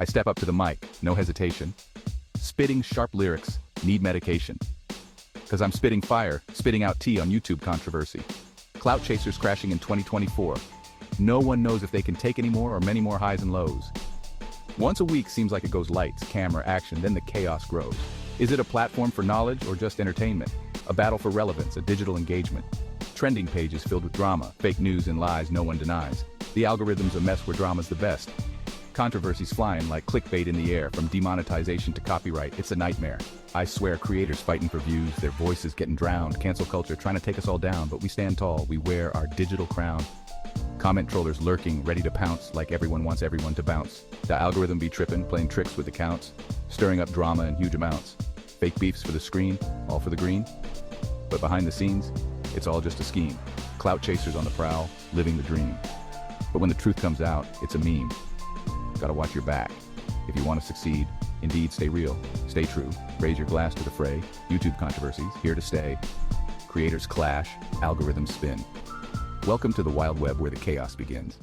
I step up to the mic, no hesitation. Spitting sharp lyrics, need medication. Cause I'm spitting fire, spitting out tea on YouTube controversy. Clout chasers crashing in 2024. No one knows if they can take any more or many more highs and lows. Once a week seems like it goes lights, camera, action, then the chaos grows. Is it a platform for knowledge or just entertainment? A battle for relevance, a digital engagement. Trending pages filled with drama, fake news and lies no one denies. The algorithm's a mess where drama's the best. Controversies flying like clickbait in the air, from demonetization to copyright, it's a nightmare. I swear, creators fighting for views, their voices getting drowned, cancel culture trying to take us all down, but we stand tall, we wear our digital crown. Comment trollers lurking, ready to pounce, like everyone wants everyone to bounce. The algorithm be tripping, playing tricks with accounts, stirring up drama in huge amounts. Fake beefs for the screen, all for the green. But behind the scenes, it's all just a scheme. Clout chasers on the prowl, living the dream. But when the truth comes out, it's a meme. Gotta watch your back. If you want to succeed, indeed stay real, stay true, raise your glass to the fray. YouTube controversies, here to stay. Creators clash, algorithms spin. Welcome to the wild web where the chaos begins.